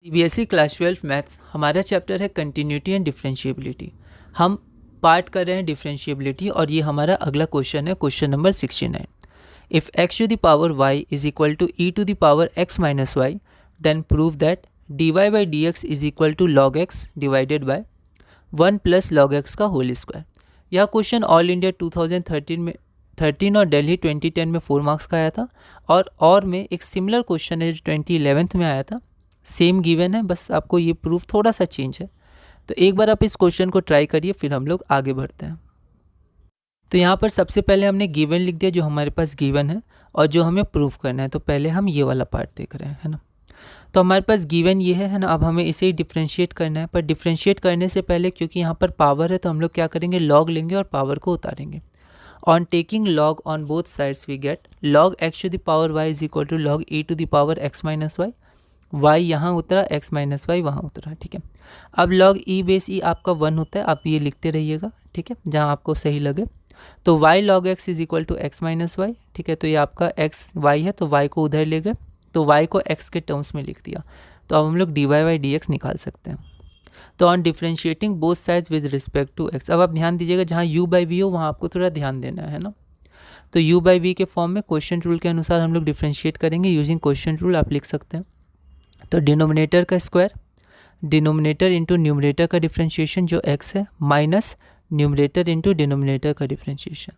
CBSE class 12 maths हमारा chapter है continuity and differentiability. हम पार्ट कर रहे हैं डिफरेंशिएबिलिटी और ये हमारा अगला क्वेश्चन है question number 69। If x to the power y is equal to e to the power x minus y then prove that dy by d x is equal to log x divided by 1 plus log x का whole square. यह question all India 2013 में 13 और दिल्ली 2010 में 4 marks का आया था और में एक सिमिलर क्वेश्चन है जो 2011 में आया था। सेम गिवन है, बस आपको ये प्रूफ थोड़ा सा चेंज है। तो एक बार आप इस क्वेश्चन को ट्राई करिए, फिर हम लोग आगे बढ़ते हैं। तो यहाँ पर सबसे पहले हमने गिवन लिख दिया जो हमारे पास गिवन है और जो हमें प्रूफ करना है। तो पहले हम ये वाला पार्ट देख रहे हैं, है ना। तो हमारे पास गिवन ये है ना। अब हमें इसे ही डिफ्रेंशिएट करना है, पर डिफ्रेंशिएट करने से पहले क्योंकि यहाँ पर पावर है तो हम लोग क्या करेंगे, लॉग लेंगे और पावर को उतारेंगे। On taking log on both sides we get log x to the power y is equal to log e to the power x minus y. y यहाँ उतरा, x माइनस वाई वहाँ उतरा, ठीक है। अब log e बेस ई आपका 1 होता है, आप ये लिखते रहिएगा, ठीक है, जहाँ आपको सही लगे। तो y log x is equal to x minus y, ठीक है। तो ये आपका x y है, तो y को उधर ले गए, तो y को x के टर्म्स में लिख दिया। तो अब हम लोग dy बाई डी एक्स निकाल सकते हैं। तो on differentiating both sides with respect to x, अब आप ध्यान दीजिएगा जहाँ u बाई वी हो वहाँ आपको थोड़ा ध्यान देना है ना। तो u बाई वी के फॉर्म में क्वेश्चन रूल के अनुसार हम लोग डिफ्रेंशिएट करेंगे। यूजिंग क्वेश्चन रूल आप लिख सकते हैं। तो डिनोमिनेटर का स्क्वायर, डिनोमिनेटर इंटू न्यूमरेटर का डिफ्रेंशिएशन जो x है, माइनस न्यूमरेटर इंटू डिनोमिनेटर का डिफ्रेंशिएशन।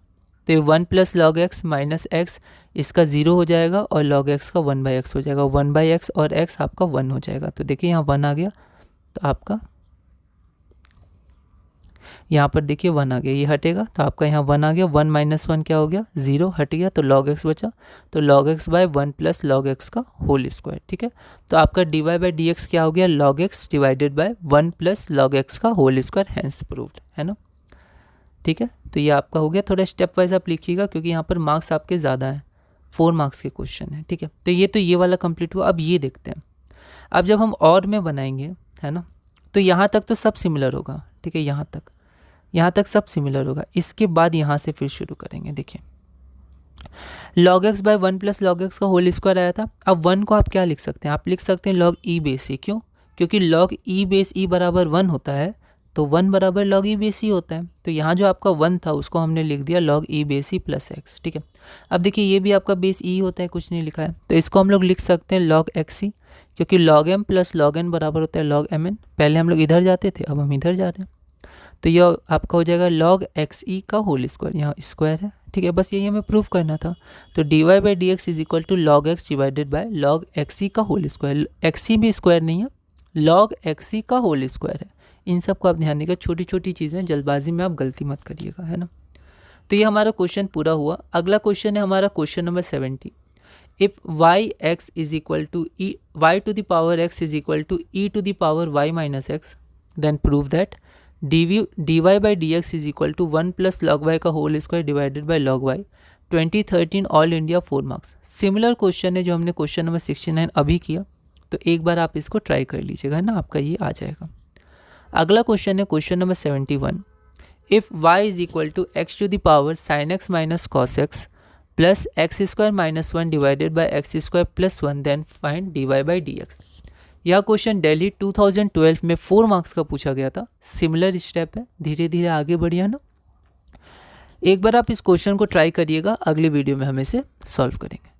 तो ये 1 plus log x minus x इसका 0 हो जाएगा और लॉग एक्स का 1 बाई एक्स हो जाएगा। 1 बाई एक्स और x आपका 1 हो जाएगा। तो देखिए यहाँ 1 आ गया, तो आपका यहाँ पर देखिए 1 आ गया, ये हटेगा तो आपका यहाँ 1 आ गया। 1 माइनस 1 क्या हो गया, 0 हट गया, तो लॉग एक्स बचा। तो log x by 1 plus log x का होल स्क्वायर, ठीक है। तो आपका d y by d x क्या हो गया, log x divided by 1 plus log x का होल स्क्वायर, हैंस प्रूव्ड, है ना, ठीक है। तो ये आपका हो गया। थोड़ा स्टेप वाइज आप लिखिएगा क्योंकि यहाँ पर मार्क्स आपके ज़्यादा हैं, 4 मार्क्स के क्वेश्चन है, ठीक है। तो ये वाला कंप्लीट हुआ। अब ये देखते हैं, अब जब हम और में बनाएंगे, है ना, तो यहाँ तक तो सब सिमिलर होगा, ठीक है। यहाँ तक सब सिमिलर होगा। इसके बाद यहाँ से फिर शुरू करेंगे। देखिए log x by 1 plus log x का होल स्क्वायर आया था। अब 1 को आप क्या लिख सकते हैं, आप लिख सकते हैं log e बेस ई। क्यों? क्योंकि log e बेस ई बराबर 1 होता है, तो 1 बराबर log e बेस ई होता है। तो यहाँ जो आपका 1 था उसको हमने लिख दिया log e base E plus x, ठीक है। अब देखिए ये भी आपका बेस ई होता है, कुछ नहीं लिखा है, तो इसको हम लोग लिख सकते हैं log x ई, क्योंकि log m plus log n बराबर होता है log mn। पहले हम लोग इधर जाते थे, अब हम इधर जा रहे हैं। तो यह आपका हो जाएगा log एक्स ई का होल स्क्वायर, यहाँ स्क्वायर है, ठीक है। बस यही हमें प्रूफ करना था। तो d y by d x is equal to log x divided by log x e का होल स्क्वायर। एक्स ई भी स्क्वायर नहीं है, लॉग एक्स ई का होल स्क्वायर है। इन सब को आप ध्यान देगा, छोटी छोटी चीज़ें, जल्दबाजी में आप गलती मत करिएगा, है ना। तो ये हमारा क्वेश्चन पूरा हुआ। अगला क्वेश्चन है हमारा question number 70। If y x is equal to e y to the power x is equal to e to the power y minus x then prove that d y by d x is equal to 1 plus log y का whole square divided by log y. 2013 all India 4 marks. Similar question है जो हमने question number 69 अभी किया, तो एक बार आप इसको ट्राई कर लीजिएगा, है ना, आपका ये आ जाएगा। अगला क्वेश्चन है question number 71। If y is equal to x to the power sine x minus cos x plus x square minus 1 divided by x square plus 1 then find d y by d x. यह question Delhi 2012 में 4 marks का पूछा गया था। Similar step है, धीरे धीरे आगे बढ़िए ना। एक बार आप इस क्वेश्चन को ट्राई करिएगा, अगले वीडियो में हम इसे सॉल्व करेंगे।